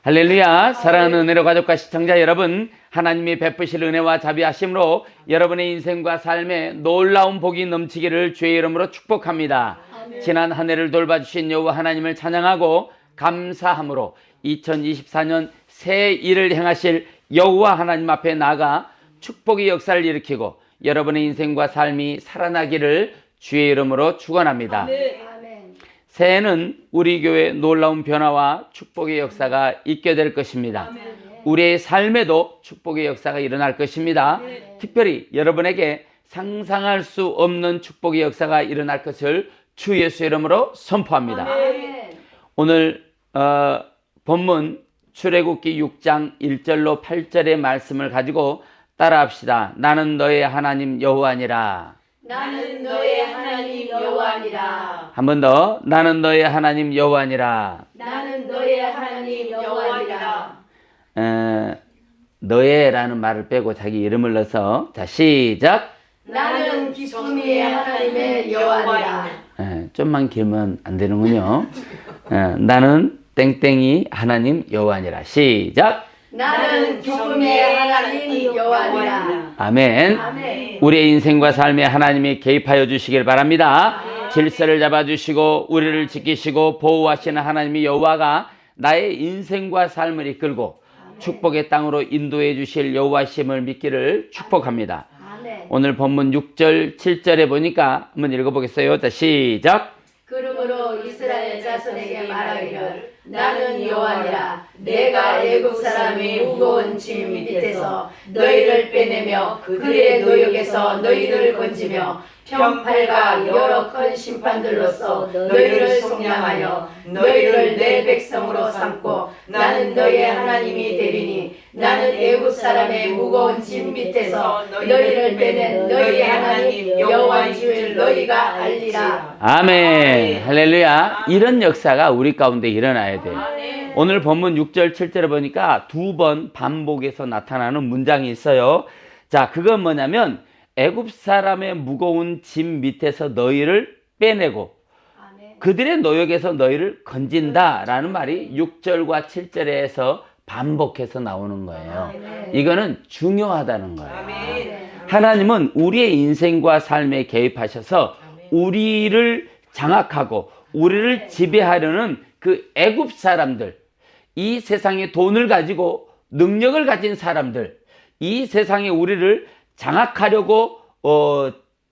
할렐루야. 사랑하는 은혜로 가족과 시청자 여러분, 하나님이 베푸실 은혜와 자비하심으로 여러분의 인생과 삶에 놀라운 복이 넘치기를 주의 이름으로 축복합니다. 지난 한 해를 돌봐주신 여호와 하나님을 찬양하고 감사함으로 2024년 새 일을 행하실 여호와 하나님 앞에 나아가 축복의 역사를 일으키고 여러분의 인생과 삶이 살아나기를 주의 이름으로 축원합니다. 새해는 우리 교회에 놀라운 변화와 축복의 역사가 있게 될 것입니다. 우리의 삶에도 축복의 역사가 일어날 것입니다. 특별히 여러분에게 상상할 수 없는 축복의 역사가 일어날 것을 주 예수 이름으로 선포합니다. 오늘 본문 출애굽기 6장 1절로 8절의 말씀을 가지고 따라합시다. 나는 너의 하나님 여호와니라. 나는 너의 하나님 여호와니라. 한 번 더. 나는 너의 하나님 여호와니라. 나는 너의 하나님 여호와니라. 너의라는 말을 빼고 자기 이름을 넣어서 자 시작. 나는 기쁨의 하나님의 여호와니라. 좀만 길면 안 되는군요. 나는 땡땡이 하나님 여호와니라. 시작. 나는 기쁨의 하나님 여호와니라. 아멘. 아멘. 우리의 인생과 삶에 하나님이 개입하여 주시길 바랍니다. 질서를 잡아주시고 우리를 지키시고 보호하시는 하나님의 여호와가 나의 인생과 삶을 이끌고 축복의 땅으로 인도해 주실 여호와심을 믿기를 축복합니다. 오늘 본문 6절 7절에 보니까 한번 읽어보겠어요. 자 시작. 그러므로 이스라엘 자손에게 말하기를 나는 여호와니라. 내가 애굽 사람의 무거운 짐 밑에서 너희를 빼내며 그들의 노역에서 너희를 건지며 편팔과 여러 큰 심판들로서 너희를 속량하여 너희를 내 백성으로 삼고 나는 너희의 하나님이 되리니 나는 애굽 사람의 무거운 짐 밑에서 너희를 빼낸 너희의 하나님 여호와인 줄 너희가 알리라. 아멘. 할렐루야. 이런 역사가 우리 가운데 일어나야 돼요. 오늘 본문 6절 7절에 보니까 두 번 반복해서 나타나는 문장이 있어요. 자, 그건 뭐냐면 애굽 사람의 무거운 짐 밑에서 너희를 빼내고 그들의 노역에서 너희를 건진다라는 말이 6절과 7절에서 반복해서 나오는 거예요. 이거는 중요하다는 거예요. 하나님은 우리의 인생과 삶에 개입하셔서 우리를 장악하고 우리를 지배하려는 그 애굽 사람들, 이 세상에 돈을 가지고 능력을 가진 사람들, 이 세상에 우리를 장악하려고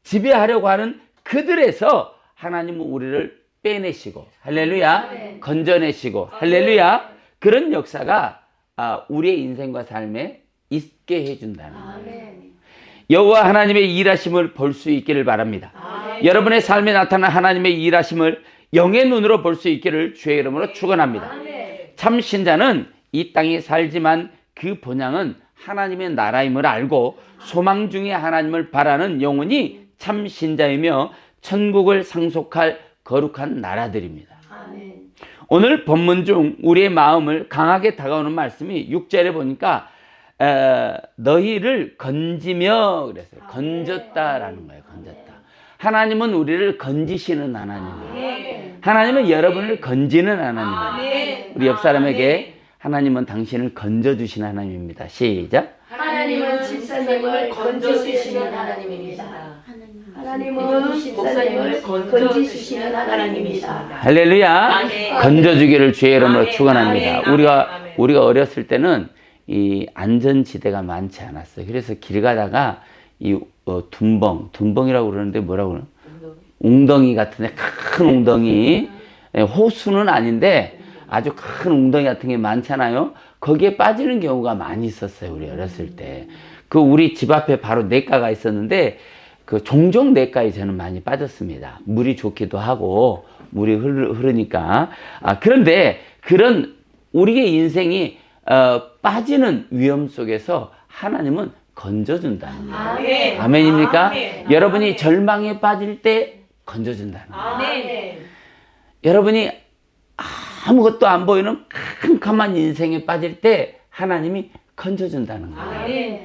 지배하려고 하는 그들에서 하나님은 우리를 빼내시고 할렐루야 건져내시고 할렐루야 그런 역사가 우리의 인생과 삶에 있게 해준다는 거예요. 여호와 하나님의 일하심을 볼 수 있기를 바랍니다. 여러분의 삶에 나타난 하나님의 일하심을 영의 눈으로 볼 수 있기를 주의 이름으로 축원합니다. 참 신자는 이 땅에 살지만 그 본향은 하나님의 나라임을 알고 소망 중에 하나님을 바라는 영혼이 참 신자이며 천국을 상속할 거룩한 나라들입니다. 오늘 본문 중 우리의 마음을 강하게 다가오는 말씀이 6절에 보니까 너희를 건지며 그랬어요. 건졌다라는 거예요. 건졌다. 하나님은 우리를 건지시는 하나님이에요. 하나님은 여러분을 건지는 하나님이에요. 우리 옆 사람에게 하나님은 당신을 건져주시는 하나님입니다. 시작. 하나님은 집사님을 건져주시는 하나님입니다. 하나님은 집사님을 건져주시는 하나님입니다. 할렐루야. 건져주기를 주의 이름으로 축원합니다. 우리가 어렸을 때는 이 안전지대가 많지 않았어요. 그래서 길 가다가 이 둔벙이라고 그러는데 뭐라고 그러나? 웅덩이 같은데 큰 웅덩이, 호수는 아닌데 아주 큰 웅덩이 같은 게 많잖아요. 거기에 빠지는 경우가 많이 있었어요. 우리 어렸을 때. 그 우리 집 앞에 바로 냇가가 있었는데 그 종종 냇가에 저는 많이 빠졌습니다. 물이 좋기도 하고 물이 흐르니까. 그런데 그런 우리의 인생이 빠지는 위험 속에서 하나님은 건져준다는 거예요. 아멘입니까? 여러분이 절망에 빠질 때 건져준다는 거예요. 여러분이 아무것도 안 보이는 캄캄한 인생에 빠질 때 하나님이 건져준다는 거예요.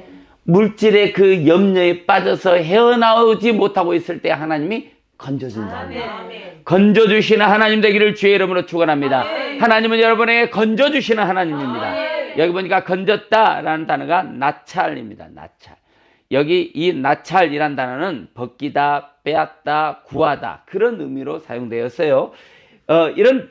물질의 그 염려에 빠져서 헤어나오지 못하고 있을 때 하나님이 건져준다. 아멘. 건져주시는 하나님 되기를 주의 이름으로 축원합니다. 하나님은 여러분에게 건져주시는 하나님입니다. 여기 보니까 건졌다라는 단어가 나찰입니다. 나찰. 여기 이 나찰이란 단어는 벗기다, 빼앗다, 구하다 그런 의미로 사용되었어요.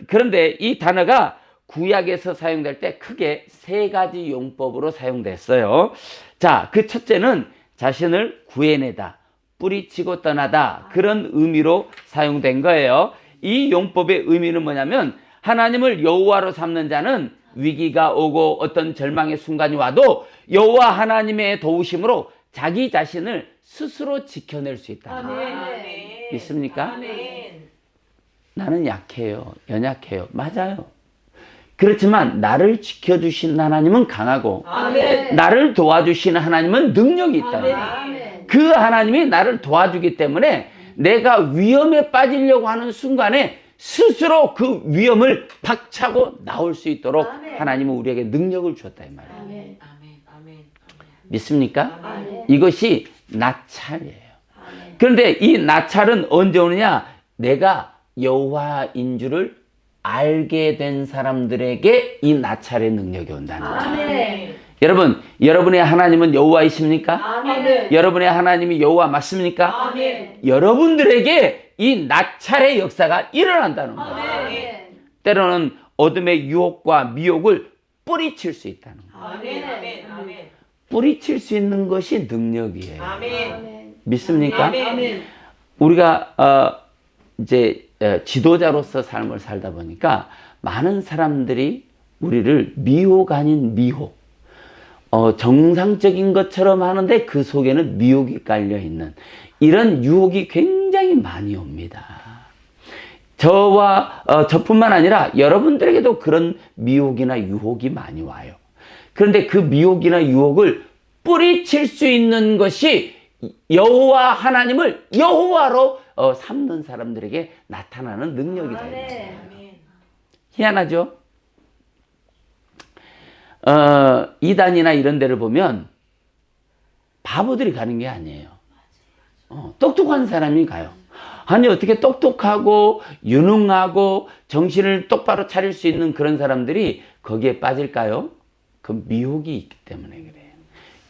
그런데 이 단어가 구약에서 사용될 때 크게 세 가지 용법으로 사용됐어요. 자, 그 첫째는 자신을 구해내다, 뿌리치고 떠나다 그런 의미로 사용된 거예요. 이 용법의 의미는 뭐냐면 하나님을 여호와로 삼는 자는 위기가 오고 어떤 절망의 순간이 와도 여호와 하나님의 도우심으로 자기 자신을 스스로 지켜낼 수 있다. 아멘. 믿습니까? 아멘. 나는 약해요. 연약해요. 맞아요. 그렇지만 나를 지켜주신 하나님은 강하고 아멘. 나를 도와주시는 하나님은 능력이 있다. 아멘. 그 하나님이 나를 도와주기 때문에 내가 위험에 빠지려고 하는 순간에 스스로 그 위험을 박차고 나올 수 있도록 아멘. 하나님은 우리에게 능력을 주었다 이 말이에요. 아멘. 믿습니까? 아멘. 이것이 나찰이에요. 아멘. 그런데 이 나찰은 언제 오느냐? 내가 여호와인 줄을 알게 된 사람들에게 이 나찰의 능력이 온다는 거죠. 아멘. 여러분, 여러분의 하나님은 여호와이십니까? 아멘. 여러분의 하나님이 여호와 맞습니까? 아멘. 여러분들에게 이 나찰의 역사가 일어난다는 거예요. 아멘. 때로는 어둠의 유혹과 미혹을 뿌리칠 수 있다는 거예요. 아멘. 뿌리칠 수 있는 것이 능력이에요. 아멘. 믿습니까? 아멘. 우리가 이제 지도자로서 삶을 살다 보니까 많은 사람들이 우리를 미혹 아닌 미혹, 정상적인 것처럼 하는데 그 속에는 미혹이 깔려 있는 이런 유혹이 굉장히 많이 옵니다. 저뿐만 아니라 여러분들에게도 그런 미혹이나 유혹이 많이 와요. 그런데 그 미혹이나 유혹을 뿌리칠 수 있는 것이 여호와 하나님을 여호와로 삼는 사람들에게 나타나는 능력이다. 희한하죠? 이단이나 이런 데를 보면 바보들이 가는 게 아니에요. 똑똑한 사람이 가요. 아니 어떻게 똑똑하고 유능하고 정신을 똑바로 차릴 수 있는 그런 사람들이 거기에 빠질까요? 그 미혹이 있기 때문에 그래요.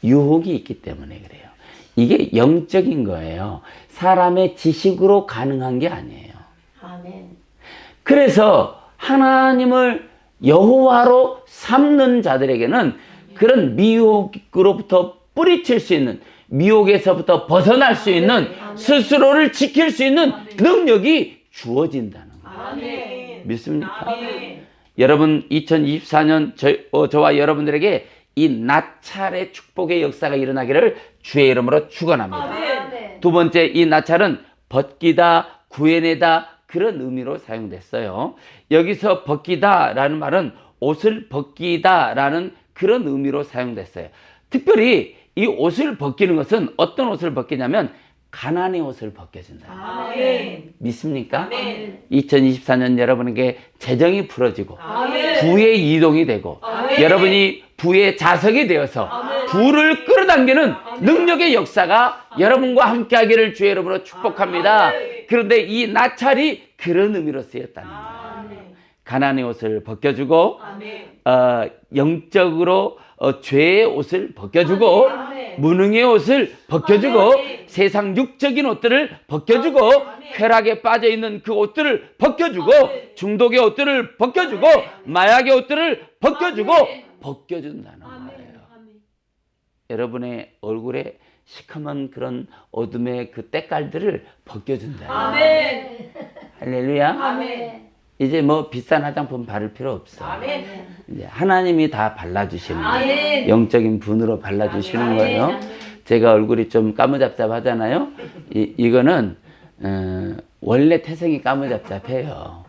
유혹이 있기 때문에 그래요. 이게 영적인 거예요. 사람의 지식으로 가능한 게 아니에요. 아멘. 그래서 하나님을 여호와로 삼는 자들에게는 그런 미혹으로부터 뿌리칠 수 있는, 미혹에서부터 벗어날 수 있는, 스스로를 지킬 수 있는 능력이 주어진다는 거예요. 아멘. 믿습니까? 아멘. 여러분 2024년 저와 여러분들에게 이 나찰의 축복의 역사가 일어나기를 주의 이름으로 축원합니다. 아멘. 두 번째, 이 나찰은 벗기다, 구해내다 그런 의미로 사용됐어요. 여기서 벗기다라는 말은 옷을 벗기다라는 그런 의미로 사용됐어요. 특별히 이 옷을 벗기는 것은 어떤 옷을 벗기냐면 가난의 옷을 벗겨준다. 아멘. 믿습니까? 아멘. 2024년 여러분에게 재정이 풀어지고 아멘. 부의 이동이 되고 아멘. 여러분이 부의 자석이 되어서 아멘. 부를 끌어당기는 능력의 역사가 여러분과 함께하기를 주의 이름으로 축복합니다. 아멘. 그런데 이 나찰이 그런 의미로 쓰였다는 거예요. 아멘. 가난의 옷을 벗겨주고 아멘. 영적으로 죄의 옷을 벗겨주고 아멘. 무능의 옷을 벗겨주고 아멘. 세상 육적인 옷들을 벗겨주고 아멘. 쾌락에 빠져있는 그 옷들을 벗겨주고 아멘. 중독의 옷들을 벗겨주고 아멘. 마약의 옷들을 벗겨주고 아멘. 벗겨준다는 아멘. 거예요. 여러분의 얼굴에 시커먼 그런 어둠의 그 때깔들을 벗겨준다. 아멘. 할렐루야. 아멘. 이제 뭐 비싼 화장품 바를 필요 없어. 아멘. 이제 하나님이 다 발라주시는 거예요. 아멘. 영적인 분으로 발라주시는 아멘. 거예요. 아멘. 제가 얼굴이 좀 까무잡잡하잖아요. 이거는 원래 태생이 까무잡잡해요.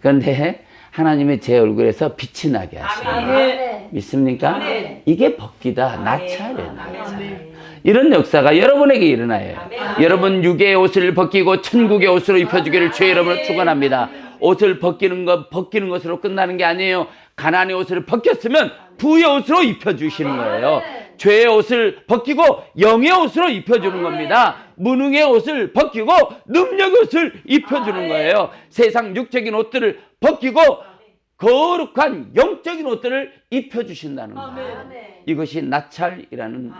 그런데 하나님이 제 얼굴에서 빛이 나게 하시는 거예요. 아멘. 믿습니까? 아멘. 이게 벗기다, 나찰이에요. 나찰. 아멘. 이런 역사가 여러분에게 일어나요. 아멘. 여러분 육의 옷을 벗기고 천국의 옷으로 입혀주기를 주의 이름으로 축원합니다. 옷을 벗기는 것으로 끝나는 게 아니에요. 가난의 옷을 벗겼으면 부의 옷으로 입혀주시는 거예요. 죄의 옷을 벗기고 영의 옷으로 입혀주는 겁니다. 무능의 옷을 벗기고 능력의 옷을 입혀주는 거예요. 세상 육적인 옷들을 벗기고 거룩한 영적인 옷들을 입혀주신다는 거예요. 이것이 나찰이라는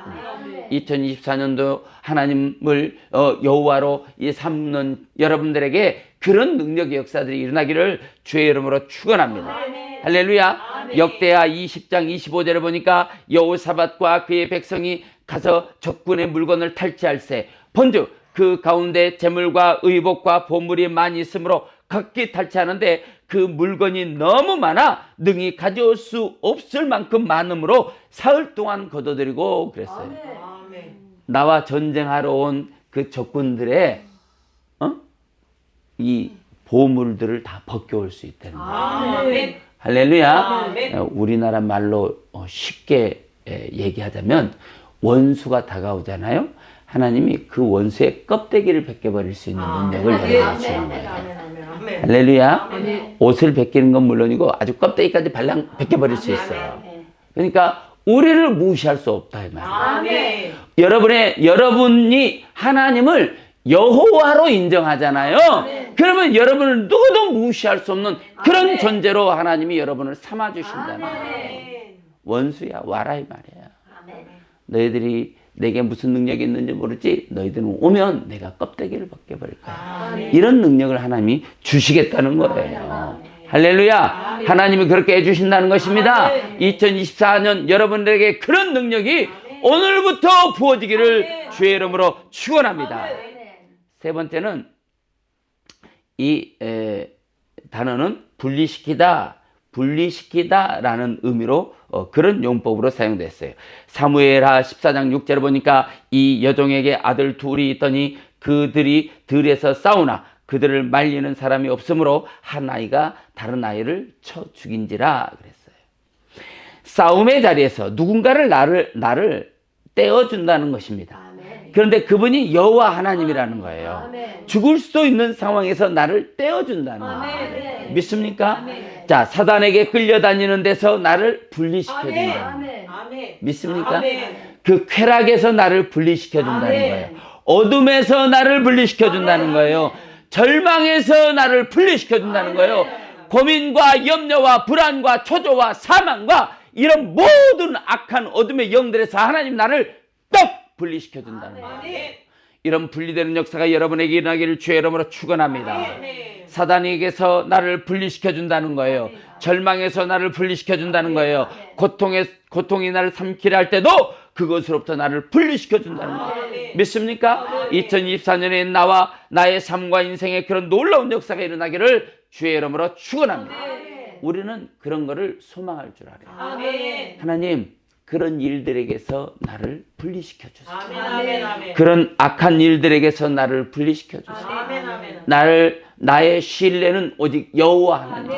2024년도 하나님을 여호와로 삼는 여러분들에게 그런 능력의 역사들이 일어나기를 주의 이름으로 축원합니다. 할렐루야. 역대하 20장 25절에 보니까 여호사밧과 그의 백성이 가서 적군의 물건을 탈취할세 본즉 그 가운데 재물과 의복과 보물이 많이 있으므로 각기 탈취하는데 그 물건이 너무 많아 능히 가져올 수 없을 만큼 많으므로 사흘 동안 거둬들이고 그랬어요. 나와 전쟁하러 온 그 적군들의 이 보물들을 다 벗겨올 수 있다는 거예요. 할렐루야. 우리나라 말로 쉽게 얘기하자면 원수가 다가오잖아요. 하나님이 그 원수의 껍데기를 벗겨버릴 수 있는 능력을 여러분에게 주는 거예요. 할렐루야. 옷을 벗기는 건 물론이고 아주 껍데기까지 발랑 벗겨버릴 수 있어요. 그러니까 우리를 무시할 수 없다 이 말이에요. 여러분이 하나님을 여호와로 인정하잖아요. 그러면 여러분을 누구도 무시할 수 없는 그런 존재로 하나님이 여러분을 삼아 주신다는 거예요. 원수야 와라 이 말이야. 너희들이 내게 무슨 능력이 있는지 모르지 너희들은 오면 내가 껍데기를 벗겨버릴 거야. 이런 능력을 하나님이 주시겠다는 거예요. 할렐루야. 하나님이 그렇게 해주신다는 것입니다. 2024년 여러분들에게 그런 능력이 오늘부터 부어지기를 주의 이름으로 축원합니다. 세 번째는 이 단어는 분리시키다라는 의미로 그런 용법으로 사용됐어요. 사무엘하 14장 6절을 보니까 이 여종에게 아들 둘이 있더니 그들이 들에서 싸우나 그들을 말리는 사람이 없으므로 한 아이가 다른 아이를 쳐 죽인지라 그랬어요. 싸움의 자리에서 누군가를 나를 떼어준다는 것입니다. 그런데 그분이 여호와 하나님이라는 거예요. 죽을 수도 있는 상황에서 나를 떼어준다는 거예요. 믿습니까? 자, 사단에게 끌려다니는 데서 나를 분리시켜준다는 거예요. 믿습니까? 그 쾌락에서 나를 분리시켜준다는 거예요. 어둠에서 나를 분리시켜준다는 거예요. 절망에서 나를 분리시켜준다는 거예요. 고민과 염려와 불안과 초조와 사망과 이런 모든 악한 어둠의 영들에서 하나님 나를 딱 분리시켜준다는 거예요. 이런 분리되는 역사가 여러분에게 일어나기를 주의 이름으로 축원합니다. 사단에게서 나를 분리시켜준다는 거예요. 절망에서 나를 분리시켜준다는 거예요. 고통이 나를 삼키려 할 때도 그것으로부터 나를 분리시켜준다는 거예요. 믿습니까? 2024년에 나와 나의 삶과 인생에 그런 놀라운 역사가 일어나기를 주의 이름으로 축원합니다. 우리는 그런 거를 소망할 줄 알아요. 하나님 그런 일들에게서 나를 분리시켜 주세요. 그런 악한 일들에게서 나를 분리시켜 주세요. 나의 신뢰는 오직 여호와 하나님.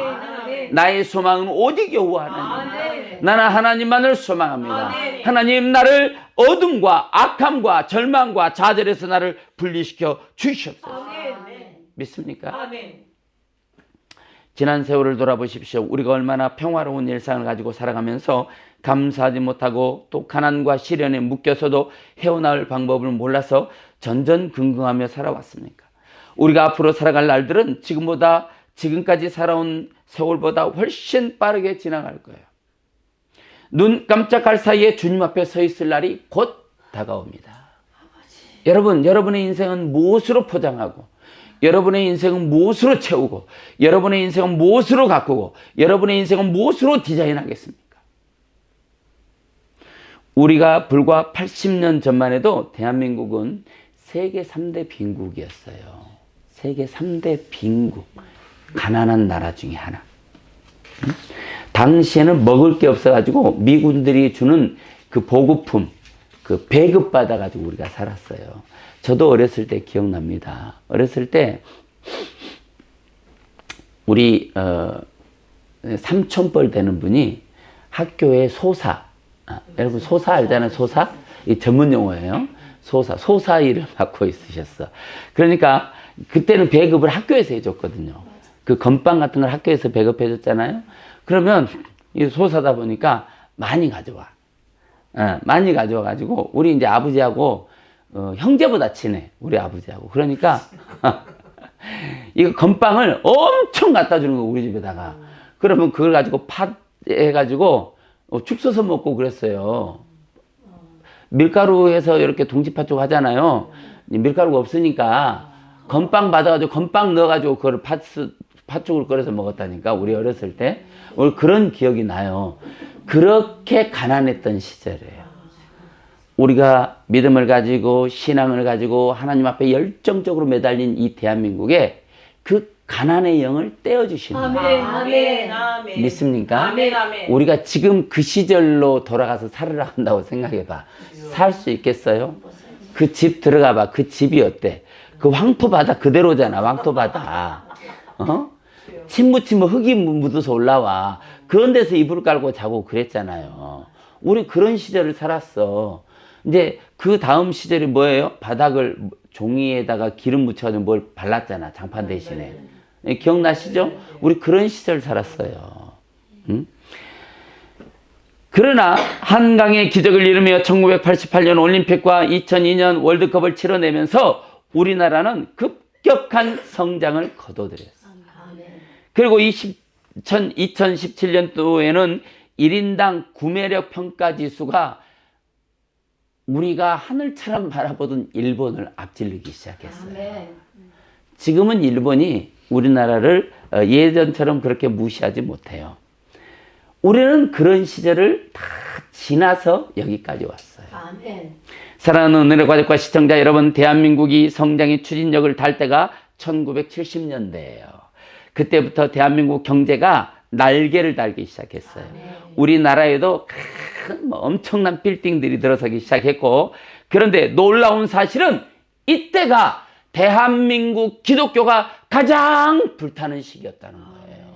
나의 소망은 오직 여호와 하나님. 나는 하나님만을 소망합니다. 하나님 나를 어둠과 악함과 절망과 좌절에서 나를 분리시켜 주시옵소서. 믿습니까? 지난 세월을 돌아보십시오. 우리가 얼마나 평화로운 일상을 가지고 살아가면서 감사하지 못하고 또 가난과 시련에 묶여서도 헤어나올 방법을 몰라서 전전긍긍하며 살아왔습니까? 우리가 앞으로 살아갈 날들은 지금까지 살아온 세월보다 훨씬 빠르게 지나갈 거예요. 눈 깜짝할 사이에 주님 앞에 서 있을 날이 곧 다가옵니다. 여러분의 인생은 무엇으로 포장하고 여러분의 인생은 무엇으로 채우고 여러분의 인생은 무엇으로 가꾸고 여러분의 인생은 무엇으로 디자인하겠습니까? 우리가 불과 80년 전만 해도 대한민국은 세계 3대 빈국이었어요. 세계 3대 빈국. 가난한 나라 중에 하나. 당시에는 먹을 게 없어가지고 미군들이 주는 그 보급품, 그 배급받아가지고 우리가 살았어요. 저도 어렸을 때 기억납니다. 어렸을 때 우리 삼촌뻘 되는 분이 학교에 여러분 소사 알잖아요. 소사? 이 전문 용어예요. 소사 일을 맡고 있으셨어. 그러니까 그때는 배급을 학교에서 해줬거든요. 그 건빵 같은 걸 학교에서 배급해줬잖아요. 그러면 이 소사다 보니까 많이 가져와. 많이 가져와가지고 우리 이제 아버지하고 형제보다 친해. 우리 아버지하고. 그러니까 이거 건빵을 엄청 갖다 주는 거 우리 집에다가. 그러면 그걸 가지고 팥 해가지고 죽 써서 먹고 그랬어요. 밀가루 해서 이렇게 동지팥 쪽 하잖아요. 밀가루가 없으니까 건빵 받아가지고 건빵 넣어가지고 그걸 팥죽을 끓여서 먹었다니까 우리 어렸을 때. 오늘 그런 기억이 나요. 그렇게 가난했던 시절이에요. 우리가 믿음을 가지고 신앙을 가지고 하나님 앞에 열정적으로 매달린 이 대한민국에 그 가난의 영을 떼어주시는 거예요. 아멘. 아멘. 믿습니까? 아멘. 아멘. 우리가 지금 그 시절로 돌아가서 살으라 한다고 생각해봐. 살 수 있겠어요? 그 집 들어가봐. 그 집이 어때? 그 황토바다 그대로잖아. 황토바다. 침 묻히면 흙이 묻어서 올라와. 그런 데서 이불 깔고 자고 그랬잖아요. 우리 그런 시절을 살았어. 이제 그 다음 시절이 뭐예요? 바닥을 종이에다가 기름 묻혀가지고 뭘 발랐잖아. 장판 대신에. 기억나시죠? 우리 그런 시절 살았어요. 응? 그러나 한강의 기적을 이루며 1988년 올림픽과 2002년 월드컵을 치러내면서 우리나라는 급격한 성장을 거둬들였어요. 그리고 2017년도에는 1인당 구매력 평가 지수가 우리가 하늘처럼 바라보던 일본을 앞질르기 시작했어요. 지금은 일본이 우리나라를 예전처럼 그렇게 무시하지 못해요. 우리는 그런 시절을 다 지나서 여기까지 왔어요. 아멘. 사랑하는 은혜의 가족과 시청자 여러분, 대한민국이 성장의 추진력을 달 때가 1970년대예요. 그때부터 대한민국 경제가 날개를 달기 시작했어요. 우리나라에도 큰 엄청난 빌딩들이 들어서기 시작했고, 그런데 놀라운 사실은 이때가 대한민국 기독교가 가장 불타는 시기였다는 거예요.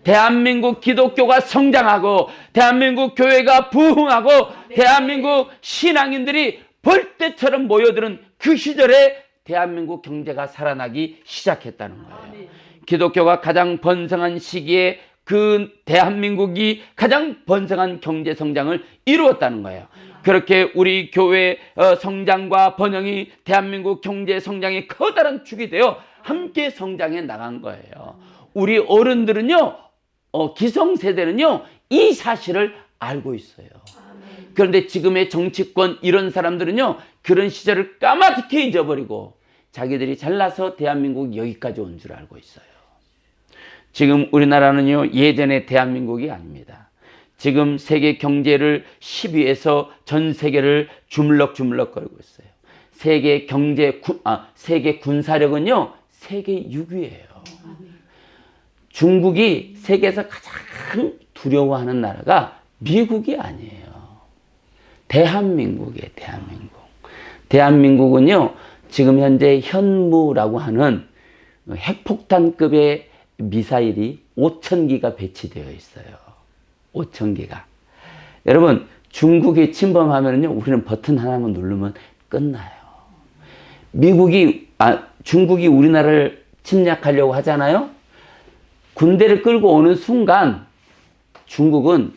대한민국 기독교가 성장하고 대한민국 교회가 부흥하고 대한민국 신앙인들이 벌떼처럼 모여드는 그 시절에 대한민국 경제가 살아나기 시작했다는 거예요. 기독교가 가장 번성한 시기에 그 대한민국이 가장 번성한 경제 성장을 이루었다는 거예요. 그렇게 우리 교회 성장과 번영이 대한민국 경제 성장의 커다란 축이 되어 함께 성장해 나간 거예요. 우리 어른들은요, 기성세대는요, 이 사실을 알고 있어요. 그런데 지금의 정치권 이런 사람들은요, 그런 시절을 까맣게 잊어버리고 자기들이 잘나서 대한민국이 여기까지 온 줄 알고 있어요. 지금 우리나라는요, 예전의 대한민국이 아닙니다. 지금 세계 경제를 10위에서 전 세계를 주물럭주물럭거리고 있어요. 세계 군사력은요, 세계 6위예요. 중국이 세계에서 가장 두려워하는 나라가 미국이 아니에요. 대한민국이에요, 대한민국. 대한민국은요, 지금 현재 현무라고 하는 핵폭탄급의 미사일이 5,000기가 배치되어 있어요. 5,000기가. 여러분, 중국이 침범하면요, 우리는 버튼 하나만 누르면 끝나요. 중국이 우리나라를 침략하려고 하잖아요. 군대를 끌고 오는 순간 중국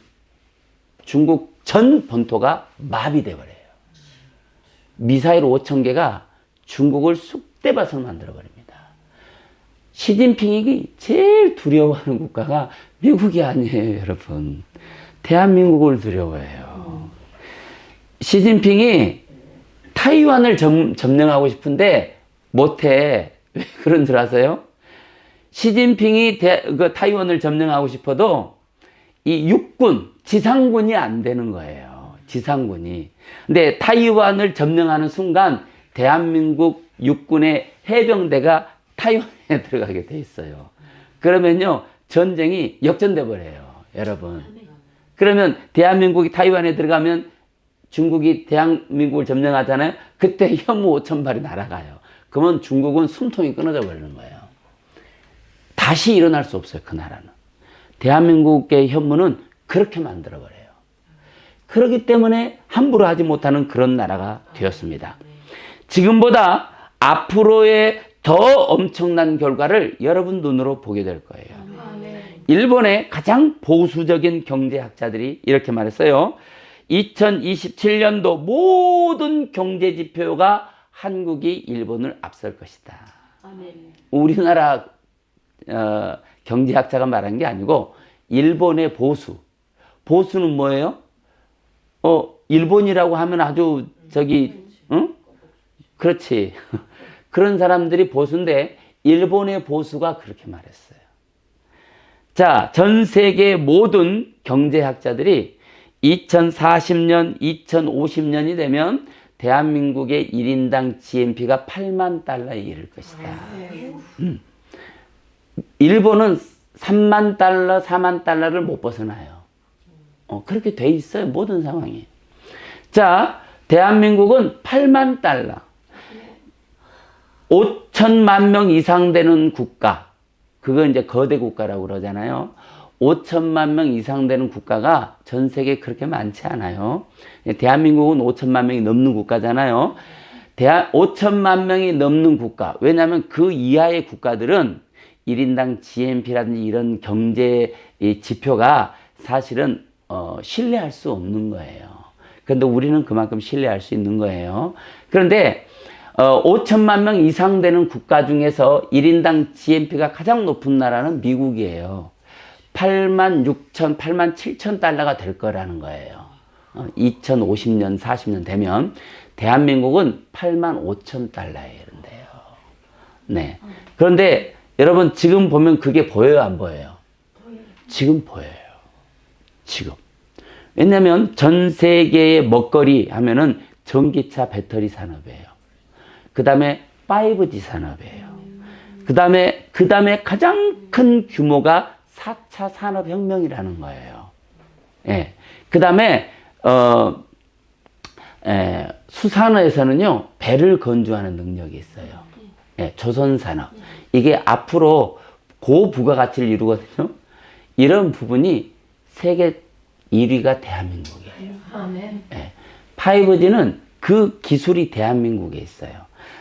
전 본토가 마비돼 버려요. 미사일 5,000개가 중국을 쑥대밭으로 만들어 버립니다. 시진핑이 제일 두려워하는 국가가 미국이 아니에요, 여러분. 대한민국을 두려워해요. 시진핑이 타이완을 점령하고 싶은데 못해. 왜 그런 줄 아세요? 시진핑이 타이완을 점령하고 싶어도 이 육군, 지상군이 안 되는 거예요. 지상군이. 근데 타이완을 점령하는 순간 대한민국 육군의 해병대가 타이완에 들어가게 돼 있어요. 그러면요, 전쟁이 역전돼 버려요, 여러분. 그러면 대한민국이 타이완에 들어가면 중국이 대한민국을 점령하잖아요. 그때 현무 5,000발이 날아가요. 그러면 중국은 숨통이 끊어져 버리는 거예요. 다시 일어날 수 없어요, 그 나라는. 대한민국의 현무는 그렇게 만들어 버려요. 그렇기 때문에 함부로 하지 못하는 그런 나라가 되었습니다. 지금보다 앞으로의 더 엄청난 결과를 여러분 눈으로 보게 될 거예요. 일본의 가장 보수적인 경제학자들이 이렇게 말했어요. 2027년도 모든 경제 지표가 한국이 일본을 앞설 것이다. 아멘. 우리나라 경제학자가 말한 게 아니고 일본의 보수는 뭐예요? 일본이라고 하면 아주 응? 그렇지. 그런 사람들이 보수인데 일본의 보수가 그렇게 말했어요. 자, 전 세계 모든 경제학자들이 2040년, 2050년이 되면 대한민국의 1인당 GNP가 8만 달러에 이를 것이다. 일본은 3만 달러, 4만 달러를 못 벗어나요. 그렇게 돼 있어요. 모든 상황이. 자, 대한민국은 8만 달러. 5천만 명 이상 되는 국가. 그거 이제 거대 국가라고 그러잖아요. 5천만 명 이상 되는 국가가 전 세계에 그렇게 많지 않아요. 대한민국은 5천만 명이 넘는 국가잖아요. 5천만 명이 넘는 국가. 왜냐하면 그 이하의 국가들은 1인당 GNP라든지 이런 경제 지표가 사실은 신뢰할 수 없는 거예요. 그런데 우리는 그만큼 신뢰할 수 있는 거예요. 그런데 5천만 명 이상 되는 국가 중에서 1인당 GNP가 가장 높은 나라는 미국이에요. 8만 6천, 8만 7천 달러가 될 거라는 거예요. 2050년, 40년 되면 대한민국은 8만 5천 달러에 이른대요. 네. 그런데 여러분 지금 보면 그게 보여요, 안 보여요? 지금 보여요. 지금. 왜냐하면 전 세계의 먹거리 하면은 전기차 배터리 산업이에요. 그 다음에 5G 산업이에요. 그 다음에 가장 큰 규모가 4차 산업혁명이라는 거예요. 예. 그 다음에, 수산어에서는요, 배를 건조하는 능력이 있어요. 예, 조선산업. 이게 앞으로 고부가가치를 이루거든요. 이런 부분이 세계 1위가 대한민국이에요. 아멘. 예. 5G는 그 기술이 대한민국에 있어요.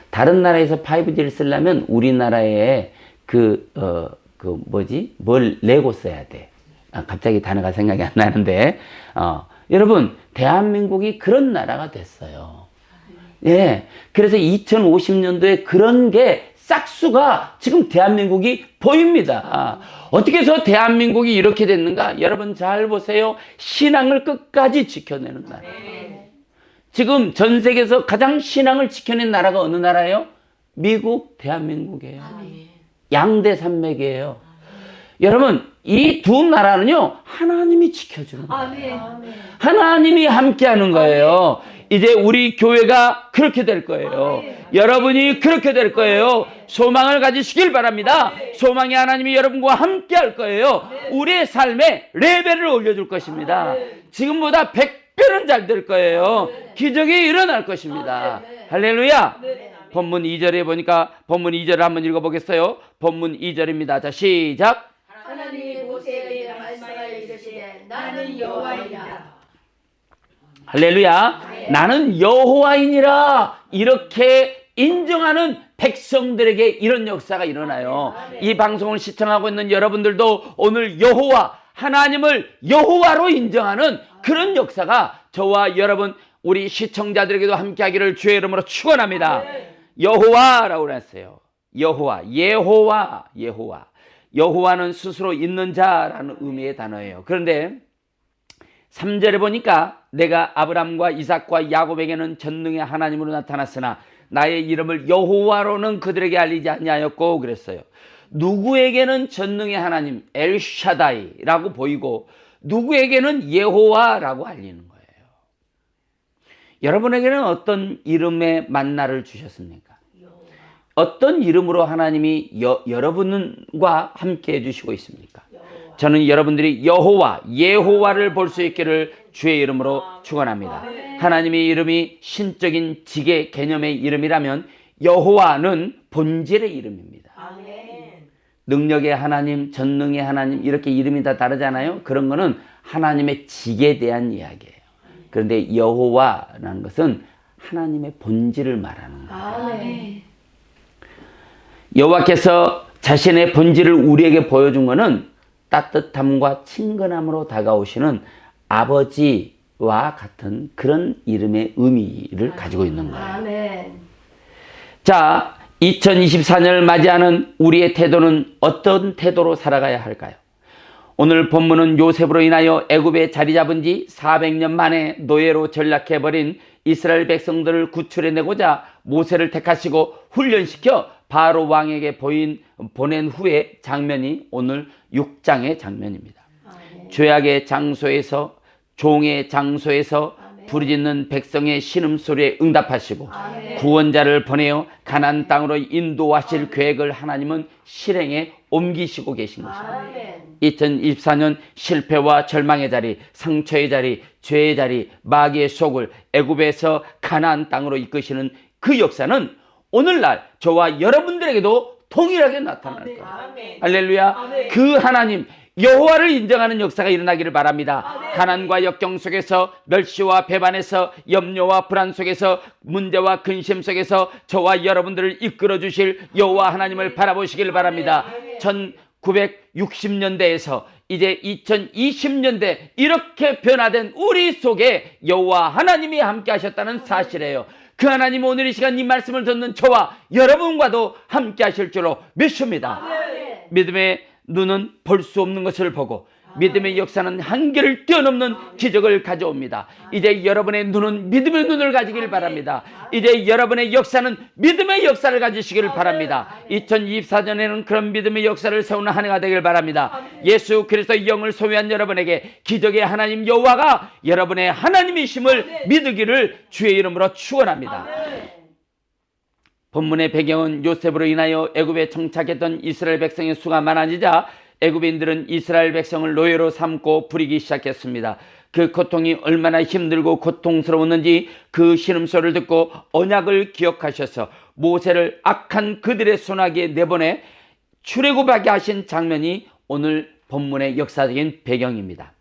다른 나라에서 5G를 쓰려면 우리나라에 뭘 내고 써야 돼. 갑자기 단어가 생각이 안 나는데, 여러분, 대한민국이 그런 나라가 됐어요. 예. 그래서 2050년도에 그런 게 싹수가 지금 대한민국이 보입니다. 어떻게 해서 대한민국이 이렇게 됐는가? 여러분 잘 보세요. 신앙을 끝까지 지켜내는 나라. 지금 전 세계에서 가장 신앙을 지켜낸 나라가 어느 나라예요? 미국, 대한민국이에요. 양대 산맥이에요. 여러분, 이 두 나라는요, 하나님이 지켜주는 거예요. 하나님이 함께하는 거예요. 이제 우리 교회가 그렇게 될 거예요. 여러분이 그렇게 될 거예요. 소망을 가지시길 바랍니다. 소망의 하나님이 여러분과 함께 할 거예요. 우리의 삶에 레벨을 올려줄 것입니다. 지금보다 100배는 잘 될 거예요. 기적이 일어날 것입니다. 할렐루야. 본문 2절에 보니까 본문 2절을 한번 읽어보겠어요. 본문 2절입니다. 자, 시작. 하나님이 모세에게 말씀하여 이르시되 나는 여호와이라. 할렐루야. 나는 여호와이니라. 이렇게 인정하는 백성들에게 이런 역사가 일어나요. 이 방송을 시청하고 있는 여러분들도 오늘 여호와 하나님을 여호와로 인정하는 그런 역사가 저와 여러분 우리 시청자들에게도 함께하기를 주의 이름으로 축원합니다. 여호와라고 했어요. 여호와, 예호와, 예호와. 여호와는 스스로 있는 자라는 의미의 단어예요. 그런데 3절에 보니까 내가 아브람과 이삭과 야곱에게는 전능의 하나님으로 나타났으나 나의 이름을 여호와로는 그들에게 알리지 아니하였고 그랬어요. 누구에게는 전능의 하나님 엘샤다이라고 보이고 누구에게는 예호와라고 알리는 거예요. 여러분에게는 어떤 이름의 만나를 주셨습니까? 어떤 이름으로 하나님이 여러분과 함께 해주시고 있습니까? 저는 여러분들이 여호와, 예호와를 볼 수 있기를 주의 이름으로 축원합니다. 하나님의 이름이 신적인 직의 개념의 이름이라면 여호와는 본질의 이름입니다. 능력의 하나님, 전능의 하나님 이렇게 이름이 다 다르잖아요. 그런 거는 하나님의 직에 대한 이야기예요. 그런데 여호와라는 것은 하나님의 본질을 말하는 거예요. 여호와께서 자신의 본질을 우리에게 보여준 것은 따뜻함과 친근함으로 다가오시는 아버지 와 같은 그런 이름의 의미를 가지고 있는 거예요. 아멘. 자, 2024년을 맞이하는 우리의 태도는 어떤 태도로 살아가야 할까요? 오늘 본문은 요셉으로 인하여 애굽에 자리 잡은 지 400년 만에 노예로 전락해버린 이스라엘 백성들을 구출해내고자 모세를 택하시고 훈련시켜 바로 왕에게 보낸 후의 장면이 오늘 6장의 장면입니다. 아멘. 죄악의 장소에서, 종의 장소에서 부르짖는 백성의 신음소리에 응답하시고 아멘. 구원자를 보내어 가나안 땅으로 인도하실 계획을 하나님은 실행에 옮기시고 계신 것입니다. 아멘. 2024년 실패와 절망의 자리, 상처의 자리, 죄의 자리, 마귀의 속을 애굽에서 가나안 땅으로 이끄시는 그 역사는 오늘날 저와 여러분들에게도 동일하게 나타날 거예요. 아멘. 할렐루야. 아멘. 그 하나님 여호와를 인정하는 역사가 일어나기를 바랍니다. 아멘. 가난과 역경 속에서, 멸시와 배반에서, 염려와 불안 속에서, 문제와 근심 속에서 저와 여러분들을 이끌어 주실 여호와 하나님을 바라보시길 바랍니다. 1960년대에서 이제 2020년대 이렇게 변화된 우리 속에 여호와 하나님이 함께 하셨다는 사실이에요. 그 하나님은 오늘 이 시간 이 말씀을 듣는 저와 여러분과도 함께 하실 줄로 믿습니다. 아멘. 믿음의 눈은 볼 수 없는 것을 보고 믿음의 역사는 한계를 뛰어넘는 기적을 가져옵니다. 이제 여러분의 눈은 믿음의 눈을 가지길 바랍니다. 이제 여러분의 역사는 믿음의 역사를 가지시기를 바랍니다. 2024년에는 그런 믿음의 역사를 세우는 한 해가 되길 바랍니다. 예수 그리스도의 영을 소유한 여러분에게 기적의 하나님 여호와가 여러분의 하나님이심을 믿으기를 주의 이름으로 축원합니다. 본문의 배경은 요셉으로 인하여 애굽에 정착했던 이스라엘 백성의 수가 많아지자 애굽인들은 이스라엘 백성을 노예로 삼고 부리기 시작했습니다. 그 고통이 얼마나 힘들고 고통스러웠는지 그 신음소리를 듣고 언약을 기억하셔서 모세를 악한 그들의 손아귀에 내보내 출애굽하게 하신 장면이 오늘 본문의 역사적인 배경입니다.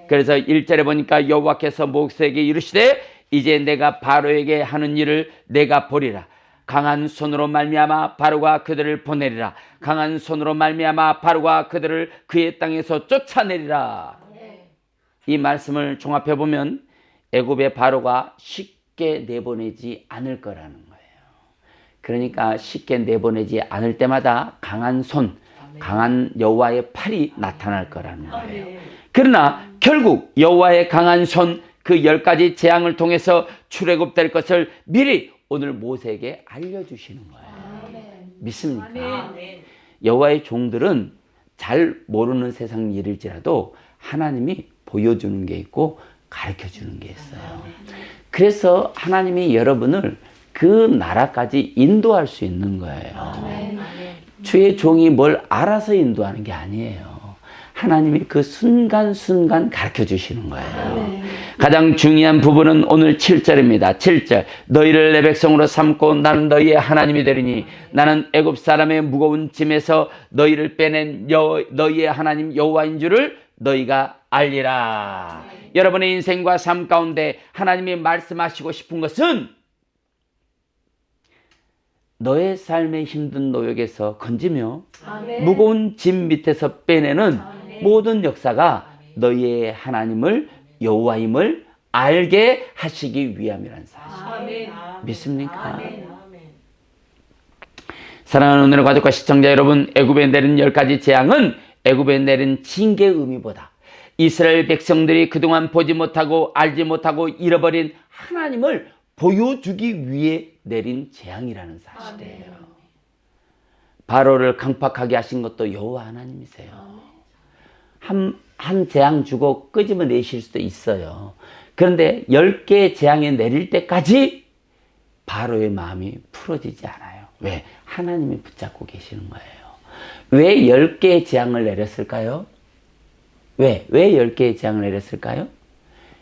그래서 1절에 보니까 여호와께서 모세에게 이르시되 이제 내가 바로에게 하는 일을 내가 보리라. 강한 손으로 말미암아 바로가 그들을 보내리라. 강한 손으로 말미암아 바로가 그들을 그의 땅에서 쫓아내리라. 이 말씀을 종합해 보면 애굽의 바로가 쉽게 내보내지 않을 거라는 거예요. 그러니까 쉽게 내보내지 않을 때마다 강한 손, 강한 여호와의 팔이 나타날 거라는 거예요. 그러나 결국 여호와의 강한 손, 그 10가지 재앙을 통해서 출애굽될 것을 미리 오늘 모세에게 알려주시는 거예요. 믿습니까? 여호와의 종들은 잘 모르는 세상 일일지라도 하나님이 보여주는 게 있고 가르쳐주는 게 있어요. 그래서 하나님이 여러분을 그 나라까지 인도할 수 있는 거예요. 주의 종이 뭘 알아서 인도하는 게 아니에요. 하나님이 그 순간순간 가르쳐 주시는 거예요. 가장 중요한 부분은 오늘 7절입니다. 7절. 너희를 내 백성으로 삼고 나는 너희의 하나님이 되리니 나는 애굽 사람의 무거운 짐에서 너희를 빼낸 너희의 하나님 여호와인 줄을 너희가 알리라. 여러분의 인생과 삶 가운데 하나님이 말씀하시고 싶은 것은 너의 삶의 힘든 노역에서 건지며 무거운 짐 밑에서 빼내는 모든 역사가 너희의 하나님을 여호와임을 알게 하시기 위함이라는 사실. 믿습니까? 사랑하는 오늘의 가족과 시청자 여러분, 애굽에 내린 10가지 재앙은 애굽에 내린 징계의 의미보다 이스라엘 백성들이 그동안 보지 못하고 알지 못하고 잃어버린 하나님을 보여주기 위해 내린 재앙이라는 사실이에요. 바로를 강팍하게 하신 것도 여호와 하나님이세요. 한 재앙 주고 끄집어내실 수도 있어요. 그런데 10개의 재앙이 내릴 때까지 바로의 마음이 풀어지지 않아요. 왜? 하나님이 붙잡고 계시는 거예요. 왜 10개의 재앙을 내렸을까요? 왜 10개의 재앙을 내렸을까요?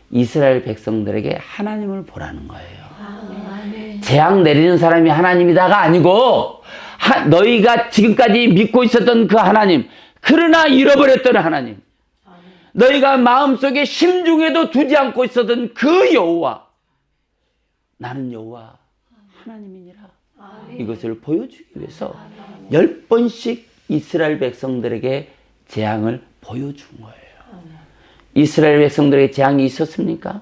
이스라엘 백성들에게 하나님을 보라는 거예요. 재앙 내리는 사람이 하나님이다가 아니고 너희가 지금까지 믿고 있었던 그 하나님, 그러나 잃어버렸던 하나님, 너희가 마음속에 심중에도 두지 않고 있었던 그 여호와, 나는 여호와 하나님이니라. 이것을 보여주기 위해서 10번씩 이스라엘 백성들에게 재앙을 보여준 거예요. 이스라엘 백성들에게 재앙이 있었습니까?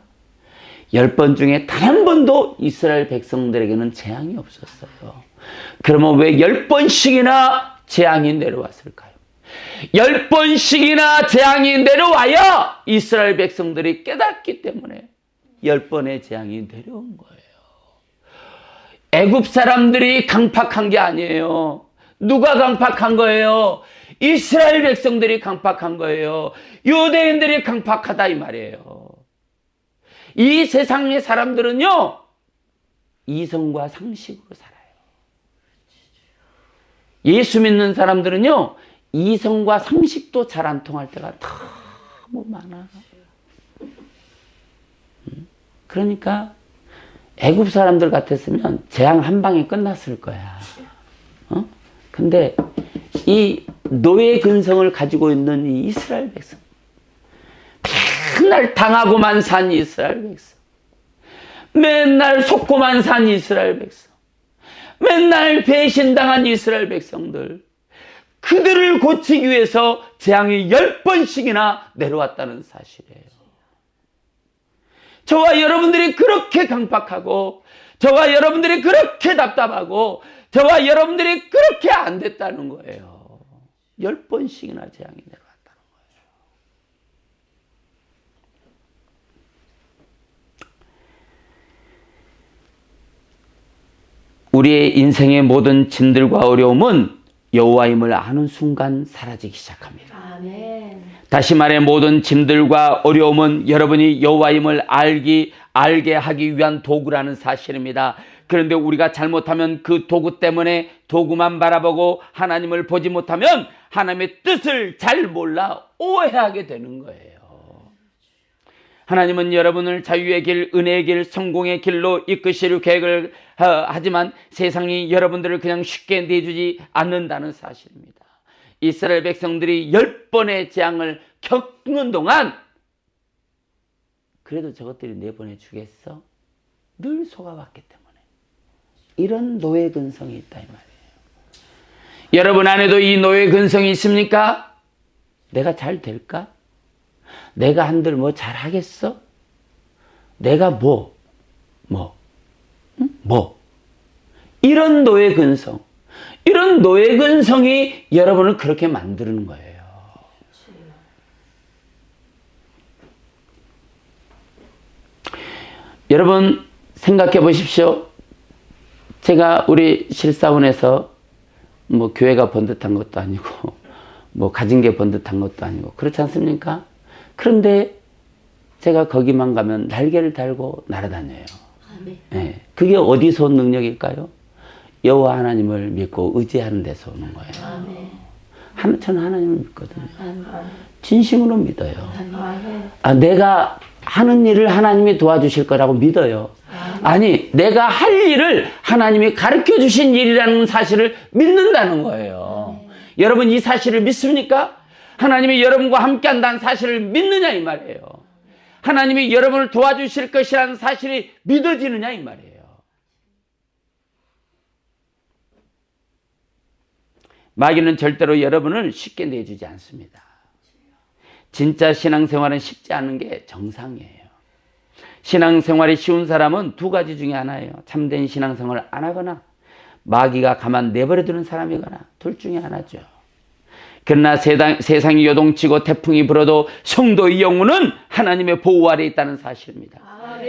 10번 중에 단 한 번도 이스라엘 백성들에게는 재앙이 없었어요. 그러면 왜 10번씩이나 재앙이 내려왔을까요? 10번씩이나 재앙이 내려와야 이스라엘 백성들이 깨닫기 때문에 10번의 재앙이 내려온 거예요. 애굽 사람들이 강팍한 게 아니에요. 누가 강팍한 거예요? 이스라엘 백성들이 강팍한 거예요. 유대인들이 강팍하다 이 말이에요. 이 세상의 사람들은요, 이성과 상식으로 살아요. 예수 믿는 사람들은요, 이성과 상식도 잘 안 통할 때가 너무 많아. 그러니까 애굽 사람들 같았으면 재앙 한 방에 끝났을 거야. 근데 이 노예 근성을 가지고 있는 이 이스라엘 백성, 맨날 당하고만 산 이스라엘 백성, 맨날 속고만 산 이스라엘 백성, 맨날 배신당한 이스라엘 백성들, 그들을 고치기 위해서 재앙이 10번씩이나 내려왔다는 사실이에요. 저와 여러분들이 그렇게 강팍하고, 저와 여러분들이 그렇게 답답하고, 저와 여러분들이 그렇게 안 됐다는 거예요. 10번씩이나 재앙이 내려왔다는 거예요. 우리의 인생의 모든 짐들과 어려움은 여호와임을 아는 순간 사라지기 시작합니다. 아멘. 다시 말해 모든 짐들과 어려움은 여러분이 여호와임을 알게 하기 위한 도구라는 사실입니다. 그런데 우리가 잘못하면 그 도구 때문에 도구만 바라보고 하나님을 보지 못하면 하나님의 뜻을 잘 몰라 오해하게 되는 거예요. 하나님은 여러분을 자유의 길, 은혜의 길, 성공의 길로 이끄실 계획을 하지만 세상이 여러분들을 그냥 쉽게 내주지 않는다는 사실입니다. 이스라엘 백성들이 10번의 재앙을 겪는 동안 그래도 저것들이 내보내주겠어? 늘 속아왔기 때문에 이런 노예 근성이 있다 이 말이에요. 여러분 안에도 이 노예 근성이 있습니까? 내가 잘 될까? 내가 한들 뭐 잘하겠어? 내가 이런 노예 근성, 이런 노예 근성이 여러분을 그렇게 만드는 거예요. 여러분 생각해 보십시오. 제가 우리 실사원에서 뭐 교회가 번듯한 것도 아니고 뭐 가진 게 번듯한 것도 아니고 그렇지 않습니까? 그런데 제가 거기만 가면 날개를 달고 날아다녀요. 네, 그게 어디서 온 능력일까요? 여호와 하나님을 믿고 의지하는 데서 오는 거예요. 저는 하나님을 믿거든요. 진심으로 믿어요. 내가 하는 일을 하나님이 도와주실 거라고 믿어요. 아니, 내가 할 일을 하나님이 가르쳐 주신 일이라는 사실을 믿는다는 거예요. 여러분 이 사실을 믿습니까? 하나님이 여러분과 함께 한다는 사실을 믿느냐 이 말이에요. 하나님이 여러분을 도와주실 것이라는 사실이 믿어지느냐 이 말이에요. 마귀는 절대로 여러분을 쉽게 내주지 않습니다. 진짜 신앙생활은 쉽지 않은 게 정상이에요. 신앙생활이 쉬운 사람은 두 가지 중에 하나예요. 참된 신앙생활을 안 하거나 마귀가 가만 내버려두는 사람이거나 둘 중에 하나죠. 그러나 세상이 요동치고 태풍이 불어도 성도의 영혼은 하나님의 보호 아래 있다는 사실입니다.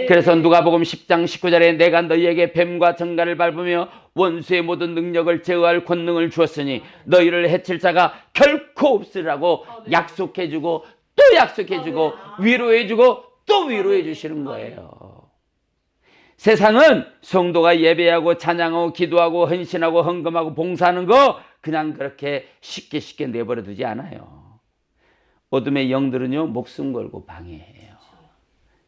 그래서 누가복음 10장 19절에 내가 너희에게 뱀과 정갈을 밟으며 원수의 모든 능력을 제어할 권능을 주었으니 너희를 해칠 자가 결코 없으라고 약속해주고 또 약속해주고 위로해주고 또 위로해 주시는 거예요. 세상은 성도가 예배하고 찬양하고 기도하고 헌신하고 헌금하고 봉사하는 거 그냥 그렇게 쉽게 내버려 두지 않아요. 어둠의 영들은요 목숨 걸고 방해해요.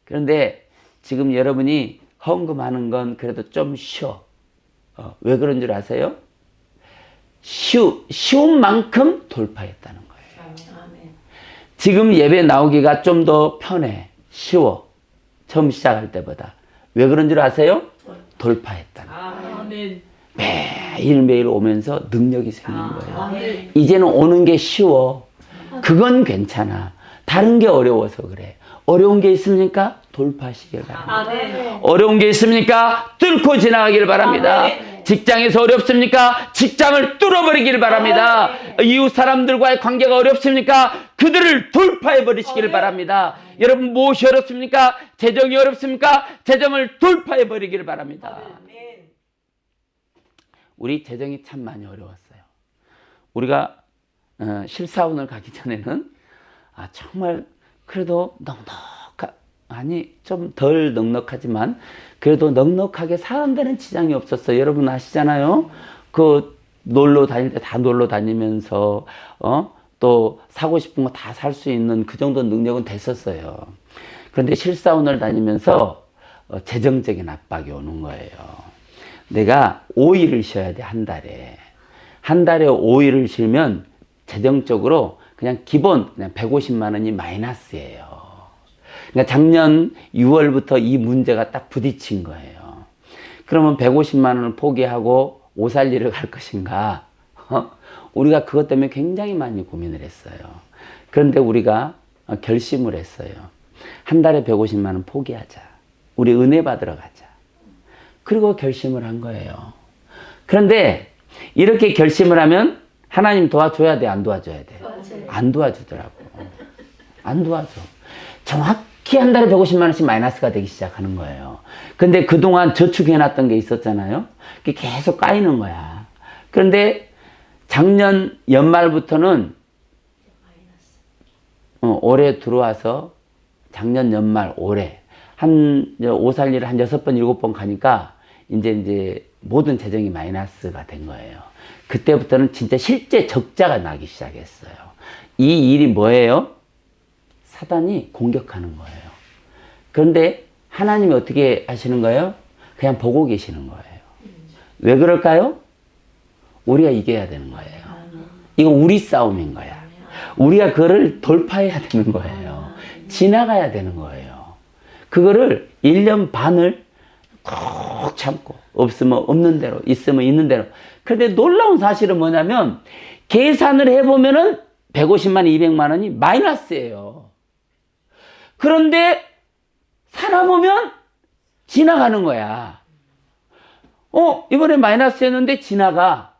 그런데 지금 여러분이 헌금하는 건 그래도 좀 쉬워. 왜 그런 줄 아세요? 쉬운 만큼 돌파했다는 거예요. 지금 예배 나오기가 좀 더 편해. 쉬워. 처음 시작할 때보다. 왜 그런 줄 아세요? 돌파했다는 거예요. 매일매일 오면서 능력이 생긴 거예요. 이제는 오는 게 쉬워. 그건 괜찮아. 다른 게 어려워서 그래. 어려운 게 있습니까? 돌파하시길 바랍니다. 아멘. 어려운 게 있습니까? 뚫고 지나가길 바랍니다. 아멘. 직장에서 어렵습니까? 직장을 뚫어버리길 바랍니다. 이웃 사람들과의 관계가 어렵습니까? 그들을 돌파해 버리시길 바랍니다. 여러분 무엇이 어렵습니까? 재정이 어렵습니까? 재정을 돌파해 버리길 바랍니다. 우리 재정이 참 많이 어려웠어요. 우리가 실사원을 가기 전에는 정말 그래도 아니 좀 덜 넉넉하지만 그래도 넉넉하게 사는 데는 지장이 없었어요. 여러분 아시잖아요. 그 놀러 다닐 때 다 놀러 다니면서 또 사고 싶은 거 다 살 수 있는 그 정도 능력은 됐었어요. 그런데 실사원을 다니면서 재정적인 압박이 오는 거예요. 내가 5일을 쉬어야 돼, 한 달에. 한 달에 5일을 쉬면 재정적으로 그냥 기본 그냥 150만 원이 마이너스예요. 그러니까 작년 6월부터 이 문제가 딱 부딪힌 거예요. 그러면 150만 원을 포기하고 오살리를 갈 것인가? 우리가 그것 때문에 굉장히 많이 고민을 했어요. 그런데 우리가 결심을 했어요. 한 달에 150만 원 포기하자. 우리 은혜 받으러 가자. 그리고 결심을 한 거예요. 그런데 이렇게 결심을 하면 하나님 도와줘야 돼, 안 도와줘야 돼? 안 도와주더라고. 안 도와줘. 정확히 한 달에 150만 원씩 마이너스가 되기 시작하는 거예요. 근데 그동안 저축해놨던 게 있었잖아요. 그게 계속 까이는 거야. 그런데 작년 연말부터는 올해 들어와서 작년 연말 올해 오살리를 한 6번, 7번 가니까 이제 모든 재정이 마이너스가 된 거예요. 그때부터는 진짜 실제 적자가 나기 시작했어요. 이 일이 뭐예요? 사단이 공격하는 거예요. 그런데 하나님이 어떻게 하시는 거예요? 그냥 보고 계시는 거예요. 왜 그럴까요? 우리가 이겨야 되는 거예요. 이거 우리 싸움인 거야. 우리가 그거를 돌파해야 되는 거예요. 지나가야 되는 거예요. 그거를 1년 반을 꼭 참고 없으면 없는 대로 있으면 있는 대로. 그런데 놀라운 사실은 뭐냐면 계산을 해보면은 150만 원, 200만 원이 마이너스예요. 그런데 살아보면 지나가는 거야. 이번에 마이너스였는데 지나가.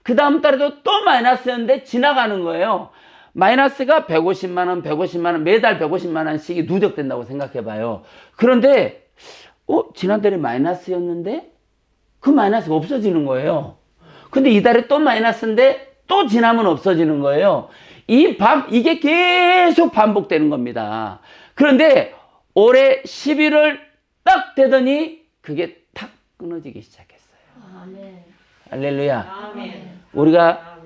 그 다음 달에도 또 마이너스였는데 지나가는 거예요. 마이너스가 150만 원, 150만 원, 매달 150만 원씩이 누적된다고 생각해 봐요. 그런데 지난달에 마이너스였는데 그 마이너스가 없어지는 거예요. 근데 이달에 또 마이너스인데 또 지나면 없어지는 거예요. 이게 계속 반복되는 겁니다. 그런데 올해 11월 딱 되더니 그게 탁 끊어지기 시작했어요. 아멘. 할렐루야. 아멘. 우리가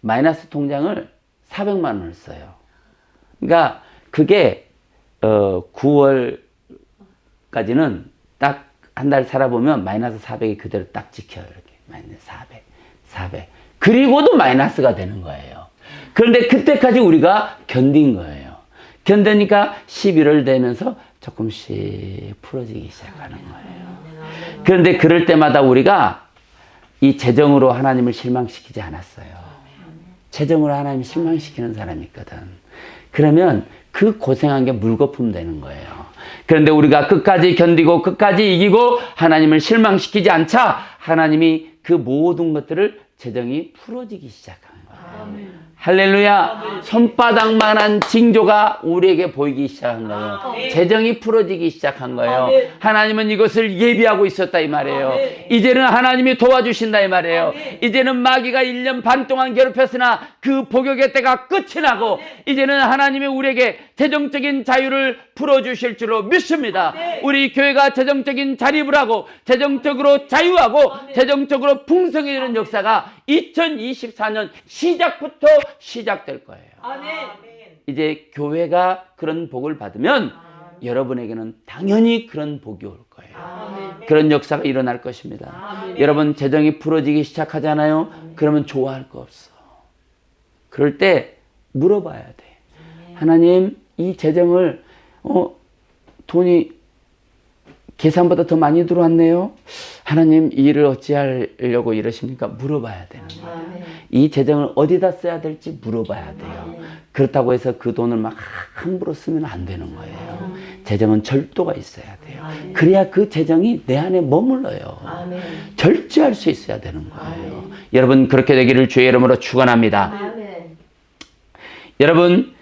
마이너스 통장을 400만 원을 써요. 그러니까 그게 9월까지는 딱 한 달 살아보면 마이너스 400이 그대로 딱 지켜요. 이렇게 마이너스 400. 그리고도 마이너스가 되는 거예요. 그런데 그때까지 우리가 견딘 거예요. 견디니까 11월 되면서 조금씩 풀어지기 시작하는 거예요. 그런데 그럴 때마다 우리가 이 재정으로 하나님을 실망시키지 않았어요. 재정으로 하나님을 실망시키는 사람이 있거든. 그러면 그 고생한 게 물거품 되는 거예요. 그런데 우리가 끝까지 견디고 끝까지 이기고 하나님을 실망시키지 않자 하나님이 그 모든 것들을 재정이 풀어지기 시작하는 거예요. 아멘. 할렐루야. 손바닥만한 징조가 우리에게 보이기 시작한 거예요. 재정이 풀어지기 시작한 거예요. 하나님은 이것을 예비하고 있었다 이 말이에요. 이제는 하나님이 도와주신다 이 말이에요. 이제는 마귀가 1년 반 동안 괴롭혔으나 그 복역의 때가 끝이 나고 이제는 하나님이 우리에게 재정적인 자유를 풀어주실 줄로 믿습니다. 우리 교회가 재정적인 자립을 하고 재정적으로 자유하고 재정적으로 풍성해지는 역사가 2024년 시작부터 시작될 거예요. 아멘. 이제 교회가 그런 복을 받으면 여러분에게는 당연히 그런 복이 올 거예요. 아멘. 그런 역사가 일어날 것입니다. 아멘. 여러분 재정이 풀어지기 시작하잖아요. 그러면 좋아할 거 없어. 그럴 때 물어봐야 돼. 하나님 이 재정을 돈이 계산보다 더 많이 들어왔네요. 하나님 이 일을 어찌하려고 이러십니까? 물어봐야 되는 거예요. 아멘. 이 재정을 어디다 써야 될지 물어봐야 돼요. 그렇다고 해서 그 돈을 막 함부로 쓰면 안 되는 거예요. 재정은 절도가 있어야 돼요. 그래야 그 재정이 내 안에 머물러요. 아멘. 절제할 수 있어야 되는 거예요. 여러분 그렇게 되기를 주의 이름으로 축원합니다. 아멘. 여러분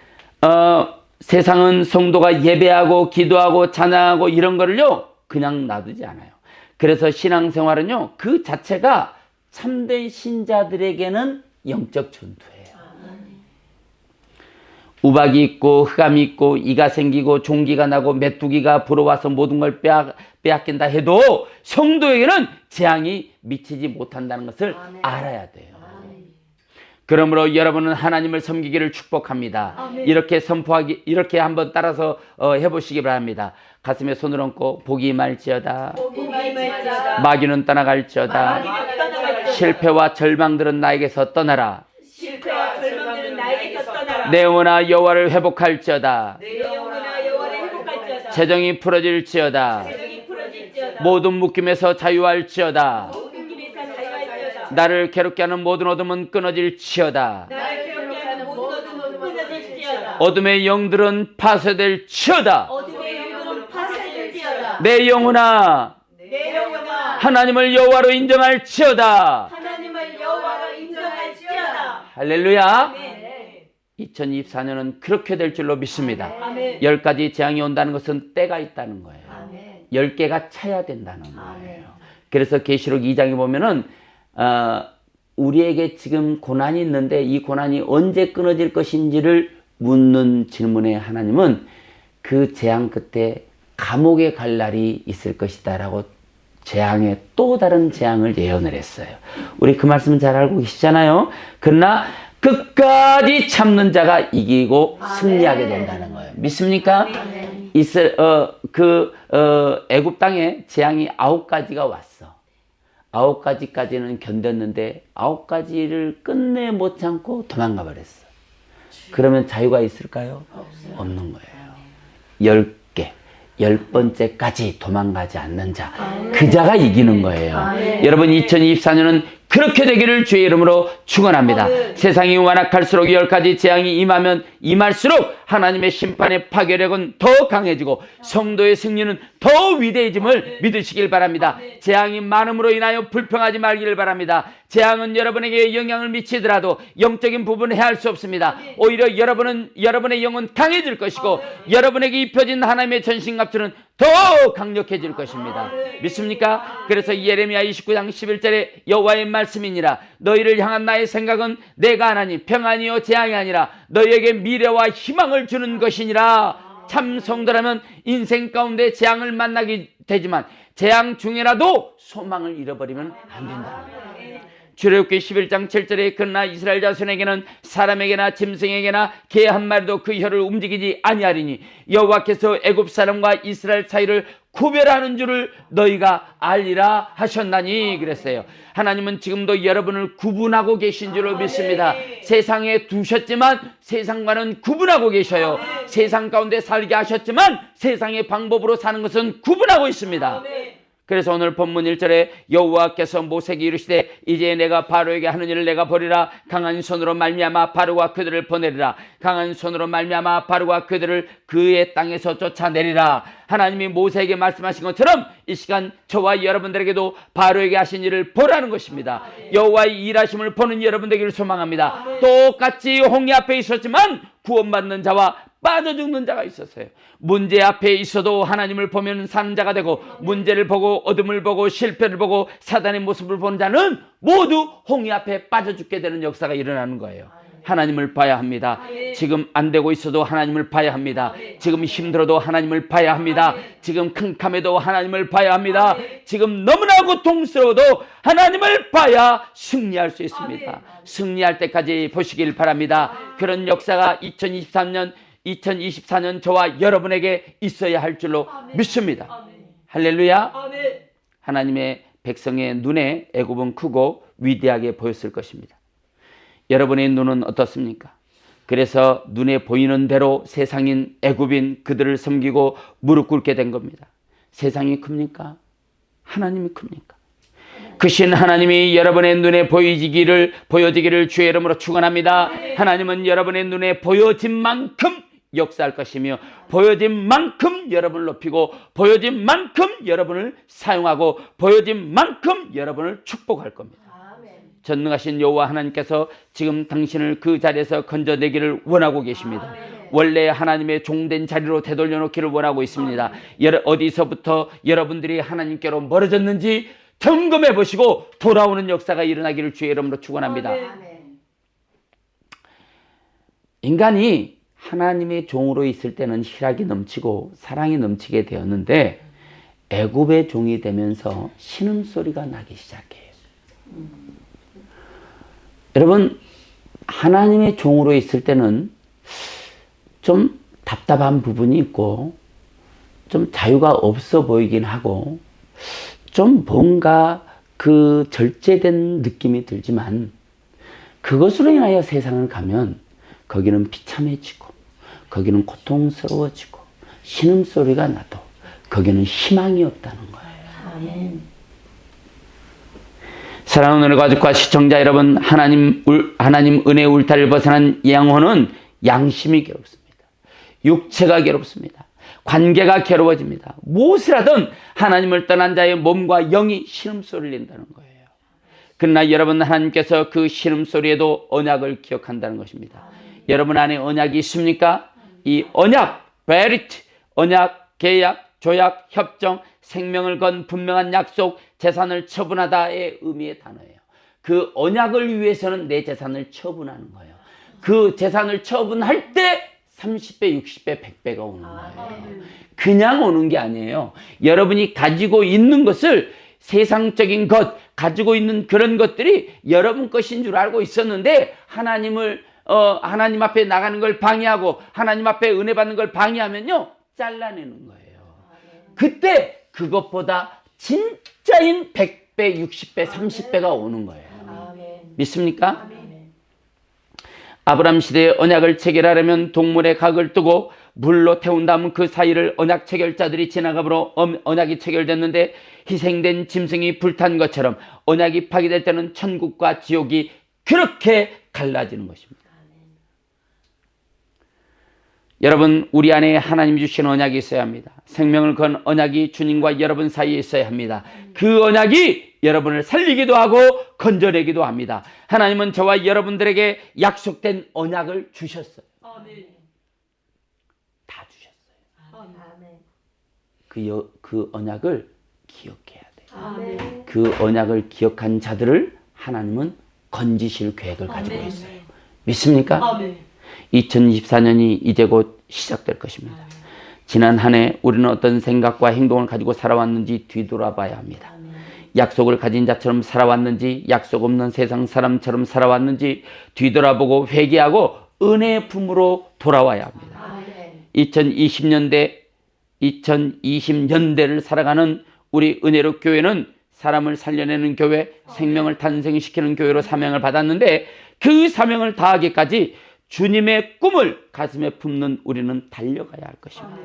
세상은 성도가 예배하고 기도하고 찬양하고 이런 거를요 그냥 놔두지 않아요. 그래서 신앙생활은요 그 자체가 참된 신자들에게는 영적 전투예요. 우박이 있고 흑암이 있고 이가 생기고 종기가 나고 메뚜기가 불어와서 모든 걸 빼앗긴다 해도 성도에게는 재앙이 미치지 못한다는 것을 알아야 돼요. 그러므로 여러분은 하나님을 섬기기를 축복합니다. 이렇게 한번 따라서 해보시기 바랍니다. 가슴에 손을 얹고 복이 임할지어다. 마귀는 떠나갈지어다. 실패와 절망들은 나에게서 떠나라. 실패와 절망들은 나에게서 떠나라. 내 영혼아 여호와를 회복할지어다. 내 영혼아 여호와를 회복할지어다. 재정이 풀어질지어다. 재정이 풀어질지어다. 모든 묶임에서 자유할지어다. 모든 길에서 자유할지어다. 나를 괴롭게 하는 모든 어둠은 끊어질지어다. 나를 괴롭게 하는 모든 어둠은 끊어질지어다. 어둠의 영들은 파쇄될지어다. 어둠의 영들은 파쇄될지어다. 내 영혼아 내 영혼아 하나님을 여호와로 인정할지어다. 하나님을 여호와로 인정할지어다. 할렐루야. 아멘. 2024년은 그렇게 될 줄로 믿습니다. 아멘. 10가지 재앙이 온다는 것은 때가 있다는 거예요. 아멘. 10개가 차야 된다는 거예요. 아멘. 그래서 계시록 2장에 보면은 우리에게 지금 고난이 있는데 이 고난이 언제 끊어질 것인지를 묻는 질문에 하나님은 그 재앙 끝에 감옥에 갈 날이 있을 것이다 라고 재앙의 또 다른 재앙을 예언을 했어요. 우리 그 말씀 잘 알고 계시잖아요. 그러나 끝까지 참는 자가 이기고 승리하게 된다는 거예요. 믿습니까? 애굽 땅에 재앙이 9가지가 왔어. 9가지까지는 견뎠는데 9가지를 끝내 못 참고 도망가 버렸어. 그러면 자유가 있을까요? 없는 거예요. 10개, 10번째까지 도망가지 않는 자, 그 자가 이기는 거예요. 여러분 2024년은 그렇게 되기를 주의 이름으로 축원합니다. 세상이 완악할수록 10가지 재앙이 임하면 임할수록 하나님의 심판의 파괴력은 더 강해지고 성도의 승리는 더 위대해짐을 믿으시길 바랍니다. 재앙이 많음으로 인하여 불평하지 말기를 바랍니다. 재앙은 여러분에게 영향을 미치더라도 영적인 부분은 해할 수 없습니다. 오히려 여러분의 영은 강해질 것이고 여러분에게 입혀진 하나님의 전신갑주는 더 강력해질 것입니다. 믿습니까? 그래서 예레미야 29장 11절에 여호와의 말씀이니라. 너희를 향한 나의 생각은 내가 하나니 평안이요 재앙이 아니라 너희에게 미래와 희망을 주는 것이니라. 참 성도라면 인생 가운데 재앙을 만나게 되지만 재앙 중에라도 소망을 잃어버리면 안 된다. 출애굽기 11장 7절에 그러나 이스라엘 자손에게는 사람에게나 짐승에게나 개 한 마리도 그 혀를 움직이지 아니하리니 여호와께서 애굽 사람과 이스라엘 사이를 구별하는 줄을 너희가 알리라 하셨나니 그랬어요. 하나님은 지금도 여러분을 구분하고 계신 줄로 믿습니다. 세상에 두셨지만 세상과는 구분하고 계셔요. 세상 가운데 살게 하셨지만 세상의 방법으로 사는 것은 구분하고 있습니다. 그래서 오늘 본문 1절에 여호와께서 모세에게 이르시되 이제 내가 바로에게 하는 일을 내가 보리라. 강한 손으로 말미암아 바로가 그들을 보내리라. 강한 손으로 말미암아 바로가 그들을 그의 땅에서 쫓아내리라. 하나님이 모세에게 말씀하신 것처럼 이 시간 저와 여러분들에게도 바로에게 하신 일을 보라는 것입니다. 여호와의 일하심을 보는 여러분들에게를 소망합니다. 똑같이 홍해 앞에 있었지만 구원받는 자와 빠져 죽는 자가 있었어요. 문제 앞에 있어도 하나님을 보면 사는 자가 되고 문제를 보고 어둠을 보고 실패를 보고 사단의 모습을 보는 자는 모두 홍해 앞에 빠져 죽게 되는 역사가 일어나는 거예요. 하나님을 봐야 합니다. 지금 안 되고 있어도 하나님을 봐야 합니다. 지금 힘들어도 하나님을 봐야 합니다. 지금 캄캄해도 하나님을 봐야 합니다. 지금 너무나 고통스러워도 하나님을 봐야 승리할 수 있습니다. 승리할 때까지 보시길 바랍니다. 그런 역사가 2024년 저와 여러분에게 있어야 할 줄로 믿습니다. 할렐루야. 하나님의 백성의 눈에 애굽은 크고 위대하게 보였을 것입니다. 여러분의 눈은 어떻습니까? 그래서 눈에 보이는 대로 세상인 애굽인 그들을 섬기고 무릎 꿇게 된 겁니다. 세상이 큽니까? 하나님이 큽니까? 크신 하나님이 여러분의 눈에 보여지기를 주의 이름으로 축원합니다. 하나님은 여러분의 눈에 보여진 만큼 역사할 것이며 보여진 만큼 여러분을 높이고 보여진 만큼 여러분을 사용하고 보여진 만큼 여러분을 축복할 겁니다. 전능하신 여호와 하나님께서 지금 당신을 그 자리에서 건져내기를 원하고 계십니다. 원래 하나님의 종된 자리로 되돌려 놓기를 원하고 있습니다. 어디서부터 여러분들이 하나님께로 멀어졌는지 점검해 보시고 돌아오는 역사가 일어나기를 주의 이름으로 축원합니다. 인간이 하나님의 종으로 있을 때는 희락이 넘치고 사랑이 넘치게 되었는데 애굽의 종이 되면서 신음소리가 나기 시작해요. 여러분, 하나님의 종으로 있을 때는 좀 답답한 부분이 있고 좀 자유가 없어 보이긴 하고 좀 뭔가 그 절제된 느낌이 들지만 그것으로 인하여 세상을 가면 거기는 비참해지고 거기는 고통스러워지고 신음소리가 나도 거기는 희망이 없다는 거예요. 사랑하는 은혜 가족과 시청자 여러분, 하나님 은혜의 울타리를 벗어난 영혼은 양심이 괴롭습니다. 육체가 괴롭습니다. 관계가 괴로워집니다. 무엇을 하든 하나님을 떠난 자의 몸과 영이 신음소리를 낸다는 거예요. 그러나 여러분, 하나님께서 그 신음소리에도 언약을 기억한다는 것입니다. 여러분 안에 언약이 있습니까? 이 언약, 베리트, 언약, 계약, 조약, 협정, 생명을 건 분명한 약속, 재산을 처분하다의 의미의 단어예요. 그 언약을 위해서는 내 재산을 처분하는 거예요. 그 재산을 처분할 때 30배, 60배, 100배가 오는 거예요. 그냥 오는 게 아니에요. 여러분이 가지고 있는 것을 세상적인 것, 가지고 있는 그런 것들이 여러분 것인 줄 알고 있었는데 하나님 앞에 나가는 걸 방해하고 하나님 앞에 은혜 받는 걸 방해하면요, 잘라내는 거예요. 그때 그것보다 진짜인 100배, 60배, 30배가 오는 거예요. 믿습니까? 아브라함 시대에 언약을 체결하려면 동물의 각을 뜨고 물로 태운 다음 그 사이를 언약 체결자들이 지나가므로 언약이 체결됐는데 희생된 짐승이 불탄 것처럼 언약이 파기될 때는 천국과 지옥이 그렇게 갈라지는 것입니다. 여러분, 우리 안에 하나님이 주신 언약이 있어야 합니다. 생명을 건 언약이 주님과 여러분 사이에 있어야 합니다. 그 언약이 여러분을 살리기도 하고 건져내기도 합니다. 하나님은 저와 여러분들에게 약속된 언약을 주셨어요. 다 주셨어요. 그 언약을 기억해야 돼요. 그 언약을 기억한 자들을 하나님은 건지실 계획을 가지고 있어요. 믿습니까? 2024년이 이제 곧 시작될 것입니다. 지난 한 해 우리는 어떤 생각과 행동을 가지고 살아왔는지 뒤돌아봐야 합니다. 약속을 가진 자처럼 살아왔는지 약속 없는 세상 사람처럼 살아왔는지 뒤돌아보고 회개하고 은혜의 품으로 돌아와야 합니다. 2020년대를 살아가는 우리 은혜로 교회는 사람을 살려내는 교회, 생명을 탄생시키는 교회로 사명을 받았는데 그 사명을 다하기까지 주님의 꿈을 가슴에 품는 우리는 달려가야 할 것입니다.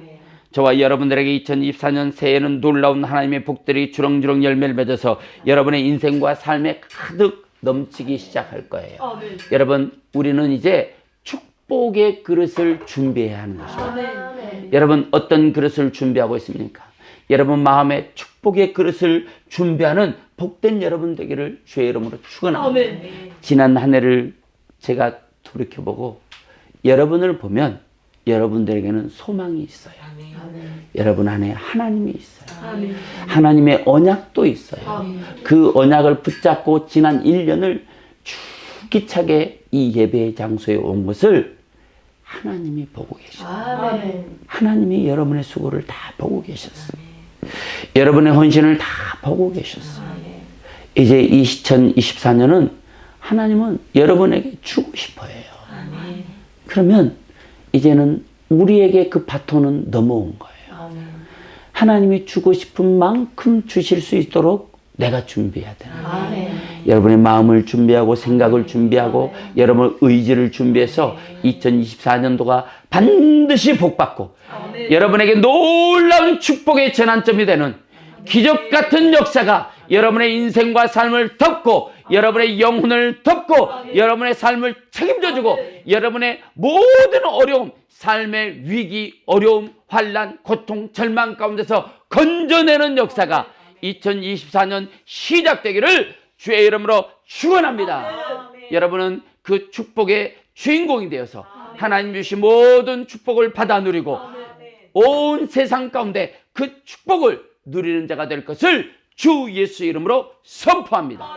저와 여러분들에게 2024년 새해에는 놀라운 하나님의 복들이 주렁주렁 열매를 맺어서 여러분의 인생과 삶에 가득 넘치기 시작할 거예요. 여러분, 우리는 이제 축복의 그릇을 준비해야 하는 것입니다. 여러분, 어떤 그릇을 준비하고 있습니까? 여러분 마음에 축복의 그릇을 준비하는 복된 여러분 되기를 주의 이름으로 축원합니다. 지난 한 해를 제가 돌이켜보고 여러분을 보면 여러분들에게는 소망이 있어요. 여러분 안에 하나님이 있어요. 하나님의 언약도 있어요. 그 언약을 붙잡고 지난 1년을 줄기차게 이 예배의 장소에 온 것을 하나님이 보고 계셨어요. 하나님이 여러분의 수고를 다 보고 계셨어요. 여러분의 헌신을 다 보고 계셨어요. 이제 2024년은 하나님은 여러분에게 주고 싶어 해요. 그러면 이제는 우리에게 그 바톤은 넘어온 거예요. 하나님이 주고 싶은 만큼 주실 수 있도록 내가 준비해야 되는 거예요. 여러분의 마음을 준비하고 생각을 준비하고 여러분의 의지를 준비해서 2024년도가 반드시 복받고 여러분에게 놀라운 축복의 전환점이 되는 기적 같은 역사가 여러분의 인생과 삶을 덮고 여러분의 영혼을 덮고 여러분의 삶을 책임져주고 여러분의 모든 어려움, 삶의 위기, 어려움, 환난, 고통, 절망 가운데서 건져내는 역사가 2024년 시작되기를 주의 이름으로 축원합니다. 여러분은 그 축복의 주인공이 되어서 하나님 주신 모든 축복을 받아 누리고 온 세상 가운데 그 축복을 누리는 자가 될 것을 주 예수 이름으로 선포합니다.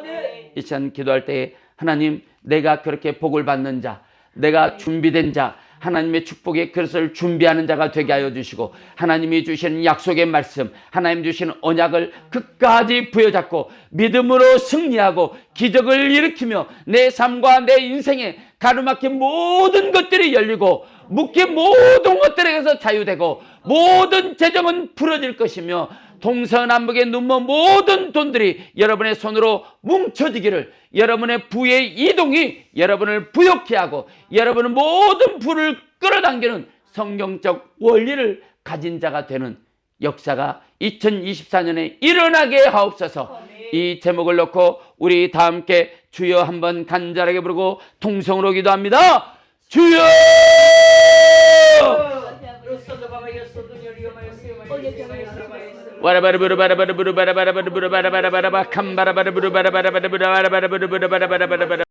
이 시간 기도할 때 하나님, 내가 그렇게 복을 받는 자, 내가 준비된 자, 하나님의 축복의 그릇을 준비하는 자가 되게 하여 주시고 하나님이 주시는 약속의 말씀, 하나님 주시는 언약을 끝까지 부여잡고 믿음으로 승리하고 기적을 일으키며 내 삶과 내 인생에 가로막힌 모든 것들이 열리고 묶인 모든 것들에게서 자유되고 모든 재정은 풀어질 것이며 동서남북의 눈먼 모든 돈들이 여러분의 손으로 뭉쳐지기를, 여러분의 부의 이동이 여러분을 부욕케 하고 여러분은 모든 부를 끌어당기는 성경적 원리를 가진 자가 되는 역사가 2024년에 일어나게 하옵소서. 이 제목을 놓고 우리 다 함께 주여 한번 간절하게 부르고 통성으로 기도합니다. 주여! 와라바르부르바라바르부르바라바르부르바라바라바라바 캄바라바르부르바라바라바르부르바라바라바르부르바라바라바라